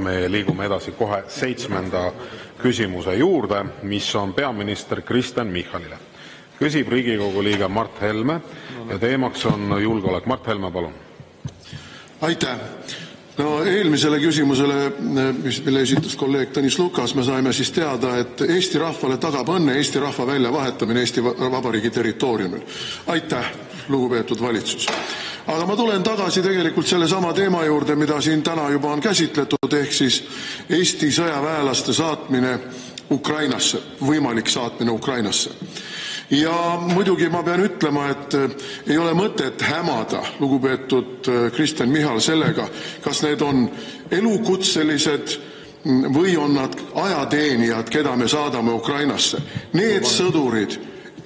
me liigume edasi kohe 7. küsimuse juurde, mis on peaminister Kristen Michalile. Küsib Riigikogu liige Mart Helme ja teemaks on julgeolek. Mart Helme, palun. Aitäh. No, eelmisele küsimusele, mille esitas kolleeg Tõnis Lukas, me saime siis teada, et Eesti rahvale tagab õnne Eesti rahva väljavahetamine Eesti Vabariigi territooriumil. Aitäh, lugupeetud valitsus. Aga ma tulen tagasi tegelikult selle sama teema juurde, mida siin täna juba on käsitletud, ehk siis Eesti sõjaväelaste saatmine Ukrainasse, võimalik saatmine Ukrainasse. Ja muidugi ma pean ütlema, et ei ole mõtet hämada, lugupeetud Kristen Michal, sellega, kas need on elukutselised või on nad ajateenijad, keda me saadame Ukrainasse. Need sõdurid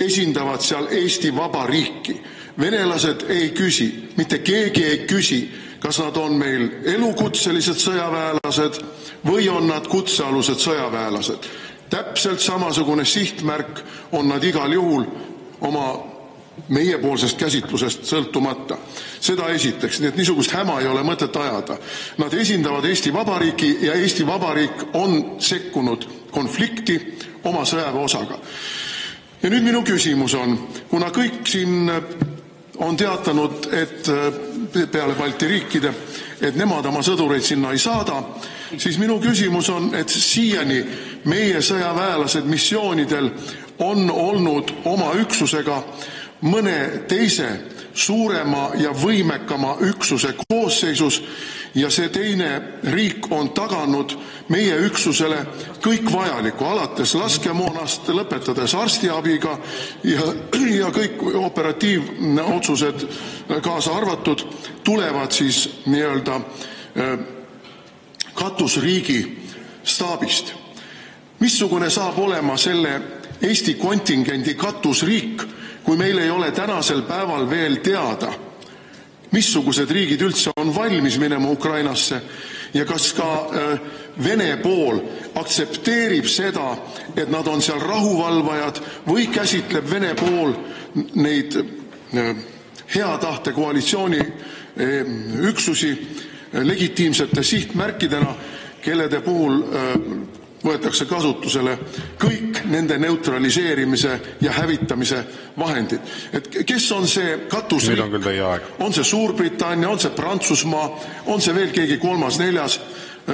esindavad seal Eesti Vabariiki. Venelased ei küsi, mitte keegi ei küsi, kas nad on meil elukutselised sõjaväelased või on nad kutsealused sõjaväelased. Täpselt samasugune sihtmärk on nad igal juhul oma meiepoolsest käsitlusest sõltumata. Seda esiteks, nii et niisugust häma ei ole mõtet ajada. Nad esindavad Eesti Vabariiki ja Eesti Vabariik on sekkunud konflikti oma sõjaväeosaga. Ja nüüd minu küsimus on, kuna kõik siin on teatanud, et peale Balti riikide, et nemad oma sõdureid sinna ei saada, siis minu küsimus on, et siiani meie sõjaväelased missioonidel on olnud oma üksusega mõne teise suurema ja võimekama üksuse koosseisus ja see teine riik on taganud meie üksusele kõik vajaliku, alates laskemoonast, lõpetades arstiabiga ja kõik operatiivotsused kaasa arvatud tulevad siis nii-öelda katusriigi staabist. Missugune saab olema selle Eesti kontingendi katusriik, kui meil ei ole tänasel päeval veel teada, missugused riigid üldse on valmis minema Ukrainasse ja kas ka Vene pool aktsepteerib seda, et nad on seal rahuvalvajad või käsitleb Vene pool neid hea tahte koalitsiooni üksusi legitiimsete sihtmärkidena, kellede puhul võetakse kasutusele kõik nende neutraliseerimise ja hävitamise vahendid. Et kes on see katusriik? Nüüd on küll teie aeg. On see Suurbritannia, on see Prantsusmaa, on see veel keegi kolmas, neljas?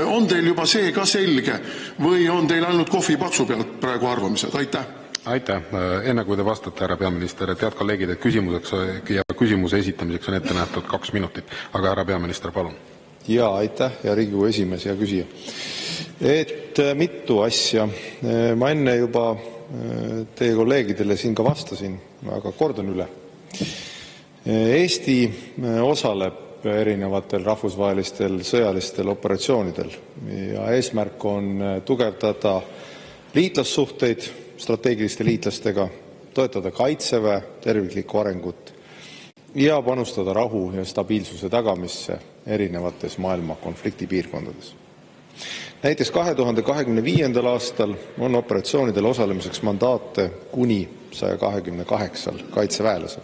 On teil juba see ka selge või on teil ainult kohvipaksu pealt praegu arvamised? Aitäh! Aitäh! Enne kui te vastate, härra peaminister, et head kolleegid, et küsimuseks ja küsimuse esitamiseks on ette nähtud 2 minutit. Aga härra peaminister, palun. Ja, aitäh, ja Riigikogu esimees ja küsija. Et mitu asja. Ma enne juba teie kolleegidele siin ka vastasin, aga kordan üle. Eesti osaleb erinevatel rahvusvahelistel sõjalistel operatsioonidel ja eesmärk on tugevdada liitlassuhteid strateegiliste liitlastega, toetada kaitseväe terviklikku arengut ja panustada rahu ja stabiilsuse tagamisse erinevates maailma konfliktipiirkondades. Näiteks 2025. aastal on operatsioonidel osalemiseks mandaate kuni 128 kaitseväelasel.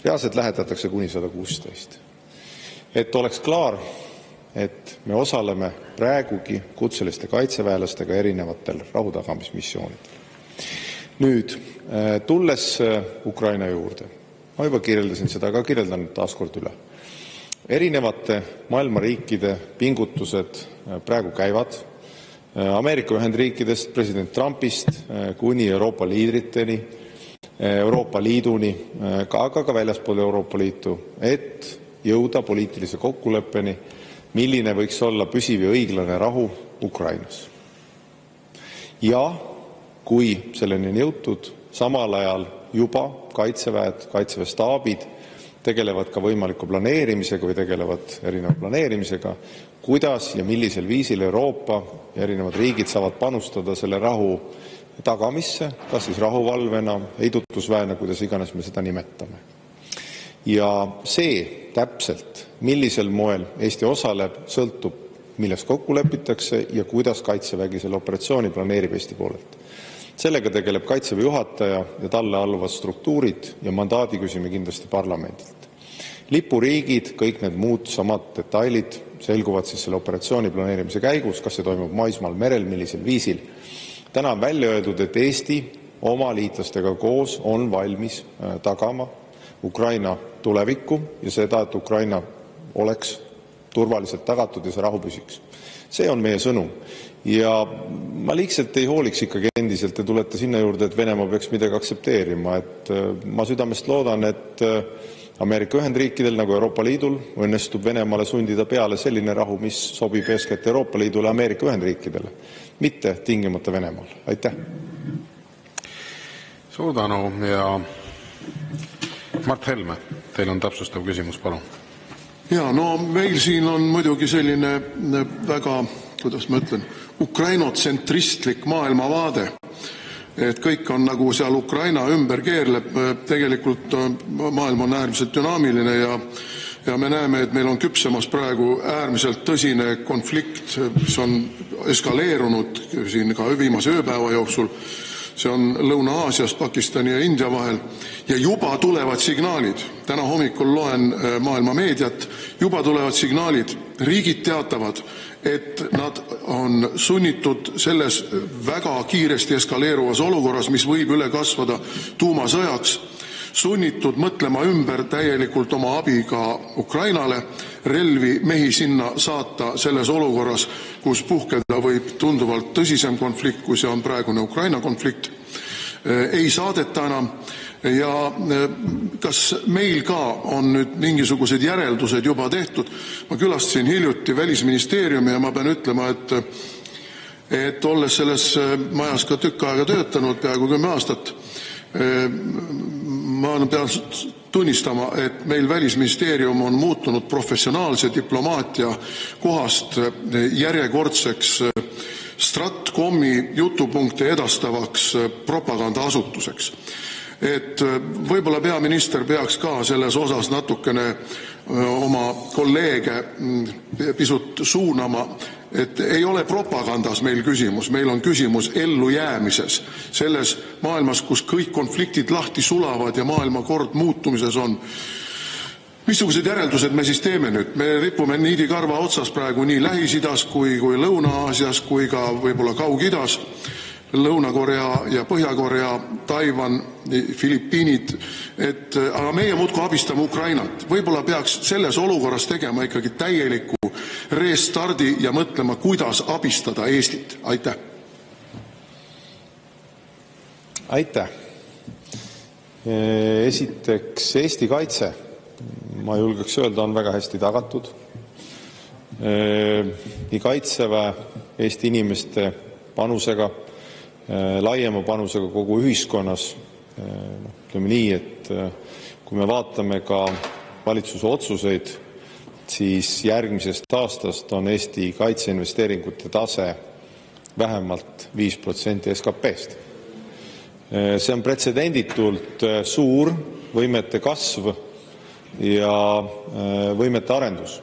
Reaalselt lähetatakse kuni 116. Et oleks klaar, et me osaleme praegugi kutseliste kaitseväelastega erinevatel rahutagamismissioonidel. Nüüd, tulles Ukraina juurde, ma juba kirjeldasin seda, aga kirjeldan taaskord üle. Erinevate maailma riikide pingutused praegu käivad Ameerika Ühendriikidest, president Trumpist kuni Euroopa liidriteni, Euroopa Liiduni, aga ka väljaspool Euroopa Liitu, et jõuda poliitilise kokkuleppeni, milline võiks olla püsiv ja õiglane rahu Ukrainas. Ja kui selleni on jõutud, samal ajal juba kaitseväed, kaitseväestaabid tegelevad ka võimaliku planeerimisega või tegelevad erineva planeerimisega, kuidas ja millisel viisil Euroopa ja erinevad riigid saavad panustada selle rahu tagamisse, kas siis rahuvalvena, heidutusväena, kuidas iganes me seda nimetame. Ja see täpselt, millisel moel Eesti osaleb, sõltub, millest kokku lepitakse ja kuidas kaitsevägi selle operatsiooni planeerib Eesti poolelt. Sellega tegeleb kaitseväe juhataja ja talle alluvad struktuurid ja mandaadi küsime kindlasti parlamendilt. Lipuriigid, kõik need muud samad detailid selguvad siis selle operatsiooni planeerimise käigus, kas see toimub maismaal, merel, millisel viisil. Täna on välja öeldud, et Eesti oma liitlastega koos on valmis tagama Ukraina tulevikku ja seda, et Ukraina oleks turvaliselt tagatud ja see rahu püsiks. See on meie sõnum. Ja ma liigselt ei hooliks ikkagi endiselt ja tulete sinna juurde, et Venemaa peaks midagi aktsepteerima. Et ma südamest loodan, et Ameerika Ühendriikidel nagu Euroopa Liidul õnnestub Venemaale sundida peale selline rahu, mis sobib eeskätt Euroopa Liidule ja Ameerika Ühendriikidele, mitte tingimata Venemaal. Aitäh! Suur tänu ja Mart Helme, teil on täpsustav küsimus, palun. Ja, no meil siin on muidugi selline väga, kuidas ma ütlen, ukrainotsentristlik maailmavaade, et kõik on nagu seal Ukraina ümber keerleb. Tegelikult maailm on äärmiselt dünaamiline ja me näeme, et meil on küpsemas praegu äärmiselt tõsine konflikt, mis on eskaleerunud siin ka viimase ööpäeva jooksul. See on Lõuna-Aasias, Pakistani ja India vahel ja juba tulevad signaalid. Täna hommikul loen maailma meediat, juba tulevad signaalid. Riigid teatavad, et nad on sunnitud selles väga kiiresti eskaleeruvas olukorras, mis võib üle kasvada tuumasõjaks, sunnitud mõtlema ümber täielikult oma abi ka Ukrainale, relvi, mehi sinna saata selles olukorras, kus puhkeda võib tunduvalt tõsisem konflikt, kui see on praegune Ukraina konflikt, ei saadeta enam. Ja kas meil ka on nüüd mingisugused järeldused juba tehtud? Ma külastasin hiljuti Välisministeeriumi ja ma pean ütlema, et olles selles majas ka tükk aega töötanud, peaaegu 10 aastat, ma pean tunnistama, et meil Välisministeerium on muutunud professionaalse diplomaatia kohast järjekordseks Stratkomi jutupunkte edastavaks propagandaasutuseks. Et võib-olla peaminister peaks ka selles osas natukene oma kolleege pisut suunama, et ei ole propagandas meil küsimus, meil on küsimus ellujäämises. Selles maailmas, kus kõik konfliktid lahti sulavad ja maailmakord muutumises on. Missugused järeldused me siis teeme nüüd? Me ripume niidikarva otsas praegu nii Lähis-Idas kui Lõuna-Aasias kui ka võib-olla Kaug-Idas. Lõuna-Korea ja Põhja-Korea, Taiwan, Filipiinid, aga meie muudkui abistame Ukrainat. Võib-olla peaks selles olukorras tegema ikkagi täieliku restardi ja mõtlema, kuidas abistada Eestit. Aitäh! Aitäh! Esiteks, Eesti kaitse, ma julgeks öelda, on väga hästi tagatud. Nii Kaitseväe, Eesti inimeste panusega, laiema panusega kogu ühiskonnas. Ütleme nii, et kui me vaatame ka valitsuse otsuseid, siis järgmisest aastast on Eesti kaitseinvesteeringute tase vähemalt 5% SKP-st. See on pretsedenditult suur võimete kasv ja võimete arendus.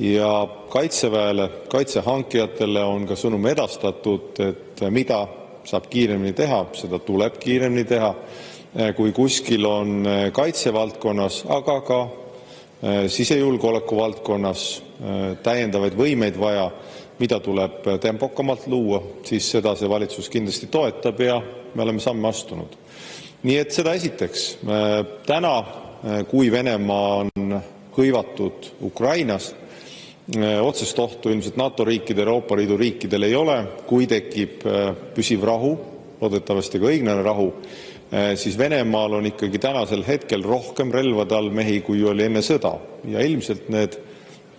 Ja Kaitseväele, kaitsehankijatele on ka sõnum edastatud, et mida saab kiiremini teha, seda tuleb kiiremini teha, kui kuskil on kaitsevaldkonnas, aga ka sisejulgeoleku valdkonnas täiendavaid võimeid vaja, mida tuleb tempokamalt luua, siis seda see valitsus kindlasti toetab ja me oleme samme astunud. Nii et seda esiteks. Täna, kui Venemaa on hõivatud Ukrainas, otsest ohtu ilmselt NATO riikidel, Euroopa Liidu riikidel ei ole. Kui tekib püsiv rahu, loodetavasti ka õiglane rahu, siis Venemaal on ikkagi tänasel hetkel rohkem relvade all mehi, kui oli enne sõda. Ja ilmselt need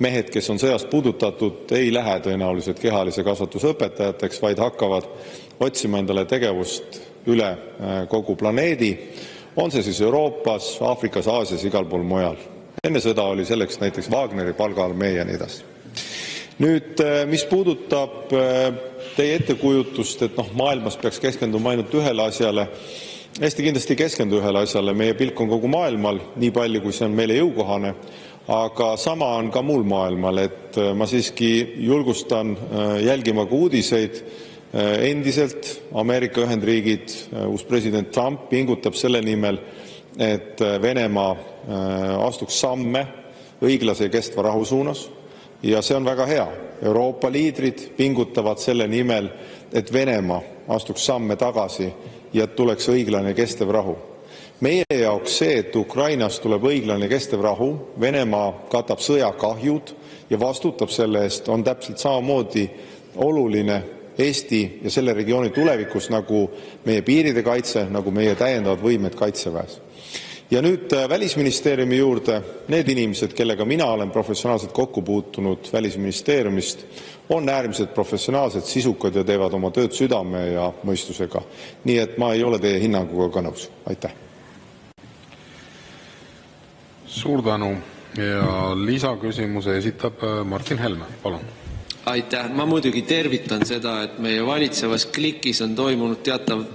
mehed, kes on sõjast puudutatud, ei lähe tõenäoliselt kehalise kasvatuse õpetajateks, vaid hakkavad otsima endale tegevust üle kogu planeedi. On see siis Euroopas, Aafrikas, Aasias, igal pool mujal. Enne sõda oli selleks näiteks Wagneri palgaarmee ja nii edasi. Nüüd, mis puudutab teie ettekujutust, et maailmas peaks keskenduma ainult ühele asjale, Eesti kindlasti ei keskendu ühele asjale, meie pilk on kogu maailmal, nii palju, kui see on meile jõukohane, aga sama on ka muul maailmal, et ma siiski julgustan jälgima ka uudiseid. Endiselt Ameerika Ühendriigid, uus president Trump pingutab selle nimel, et Venemaa astuks samme õiglase ja kestva rahu suunas. ja see on väga hea. Euroopa liidrid pingutavad selle nimel, et Venemaa astuks samme tagasi ja tuleks õiglane ja kestev rahu. Meie jaoks see, et Ukrainas tuleb õiglane ja kestev rahu, Venemaa katab sõjakahjud ja vastutab selle eest, on täpselt samamoodi oluline Eesti ja selle regiooni tulevikus nagu meie piiride kaitse, nagu meie täiendavad võimed kaitseväes. Ja nüüd Välisministeeriumi juurde. Need inimesed, kellega mina olen professionaalselt kokku puutunud Välisministeeriumist, on äärmiselt professionaalsed, sisukad ja teevad oma tööd südame ja mõistusega. Nii et ma ei ole teie hinnanguga ka nõus. Aitäh. Suur tänu. Ja lisaküsimuse esitab Martin Helme. Palun. Aitäh. Ma muidugi tervitan seda, et meie valitsevas klikis on toimunud teatav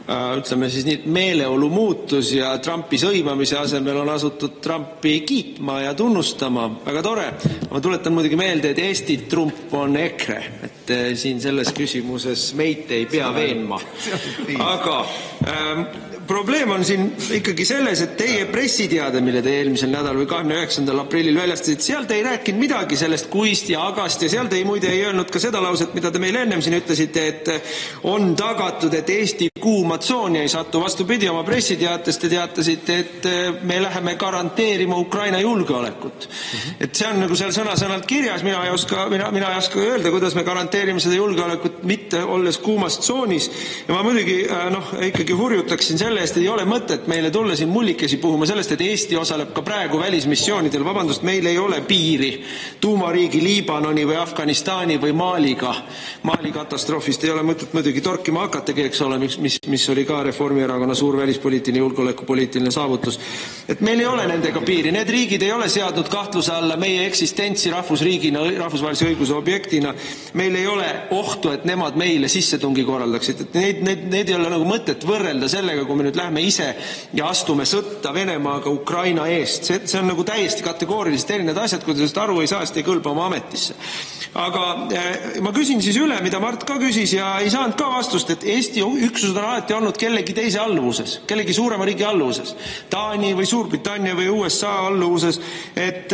ütleme siis nii meeleolu muutus ja Trumpi sõimamise asemel on asutud Trumpi kiitma ja tunnustama. Väga tore. Ma tuletan muidugi meelde, et Eesti Trump on EKRE, et siin selles küsimuses meid ei pea veenma. Aga probleem on siin ikkagi selles, et teie pressiteade, mille te eelmisel nädal või 29. aprillil väljastasite, seal te ei rääkinud midagi sellest kuist ja agast ja seal te muide ei öelnud ka seda lauset, mida te meile ennem siin ütlesite, et on tagatud, et Eesti kuuma tsooni ei satu. Vastupidi, oma pressiteates te teatasite, et me läheme garanteerima Ukraina julgeolekut. Et see on nagu seal sõna-sõnalt kirjas, mina ei oska öelda, kuidas me garanteerime seda julgeolekut mitte olles kuumas tsoonis. Ja ma muidugi ikkagi hurjutaksin selle eest, ei ole mõtet meile tulla siin mullikesi puhuma sellest, et Eesti osaleb ka praegu välismissioonidel. Vabandust, meil ei ole piiri tuumariigi Liibanoni või Afganistani või Maaliga. Maali katastroofist ei ole mõtet muidugi torkima hakatagi, eks ole, mis oli ka Reformierakonna suur välispoliitiline julgeolekupoliitiline saavutus. Et meil ei ole nendega piiri. Need riigid ei ole seadnud kahtluse alla meie eksistentsi rahvusriigina, rahvusvahelise õiguse objektina. Meil ei ole ohtu, et nemad meile sissetungi korraldaksid. Et need ei ole nagu mõtet võrrelda sellega, kui me nüüd lähme ise ja astume sõtta Venemaaga Ukraina eest. See on nagu täiesti kategooriliselt erinevad asjad, kui te sellest aru ei saa, sest ei kõlba oma ametisse. Aga ma küsin siis üle, mida Mart ka küsis ja ei saanud ka vastust, et Eesti üksused on alati olnud kellegi teise alluvuses, kellegi suurema riigi alluvuses, Taani või Suurbritannia või USA alluvuses, et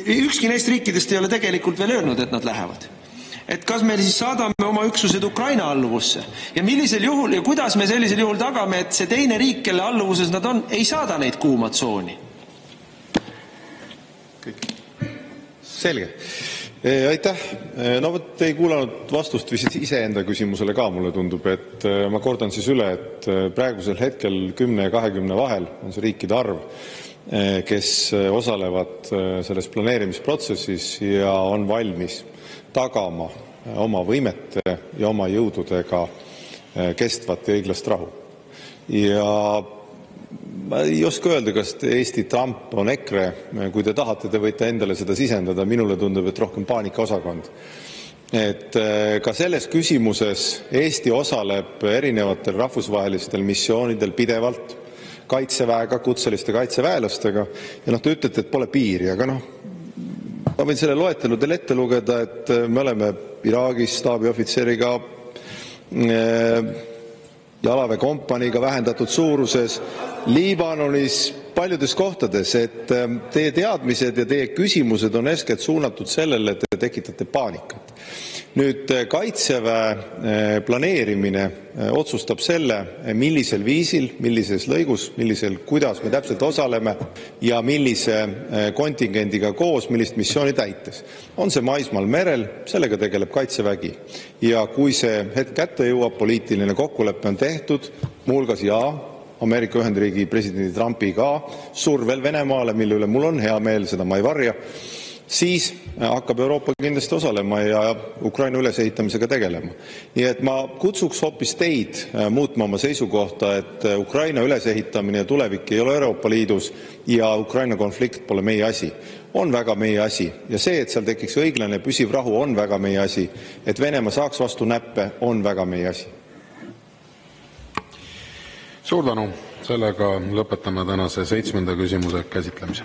ükski neist riikidest ei ole tegelikult veel öelnud, et nad lähevad. Et kas me siis saadame oma üksused Ukraina alluvusse ja millisel juhul ja kuidas me sellisel juhul tagame, et see teine riik, kelle alluvuses nad on, ei saada neid kuuma tsooni? Selge. Aitäh. No võt ei kuulanud vastust vist iseenda küsimusele ka, mulle tundub, et ma kordan siis üle, et praegusel hetkel 10 ja 20 vahel on see riikide arv, kes osalevad selles planeerimisprotsessis ja on valmis tagama oma võimete ja oma jõududega kestvat ja õiglast rahu. Ja ma ei oska öelda, kas Eesti Trump on EKRE. Kui te tahate, te võite endale seda sisendada. Minule tundub, et rohkem paanikaosakond. Et ka selles küsimuses Eesti osaleb erinevatel rahvusvahelistel missioonidel pidevalt kaitseväega, kutseliste kaitseväelastega. Ja te ütlete, et pole piiri, aga ma võin selle loetelu teile ette lugeda, et me oleme Iraagis staabiohvitseriga, jalaväekompaniiga vähendatud suuruses, Liibanonis, paljudes kohtades, et teie teadmised ja teie küsimused on eeskätt suunatud sellele, et te tekitate paanikat. Nüüd kaitseväe planeerimine otsustab selle, millisel viisil, millises lõigus, kuidas me täpselt osaleme ja millise kontingendiga koos, millist missiooni täites. On see maismaal, merel, sellega tegeleb kaitsevägi. Ja kui see hetk kätte jõuab, poliitiline kokkulepe on tehtud, muuhulgas Ameerika Ühendriigi presidendi Trumpi ka survel Venemaale, mille üle mul on hea meel, seda ma ei varja, siis hakkab Euroopa kindlasti osalema ja Ukraina ülesehitamisega tegelema. Nii et ma kutsuks hoopis teid muutma oma seisukohta, et Ukraina ülesehitamine ja tulevik ei ole Euroopa Liidus ja Ukraina konflikt pole meie asi. On väga meie asi ja see, et seal tekiks õiglane püsiv rahu, on väga meie asi. Et Venemaa saaks vastu näppe, on väga meie asi. Suur tänu. Sellega lõpetame tänase 7. küsimuse käsitlemise.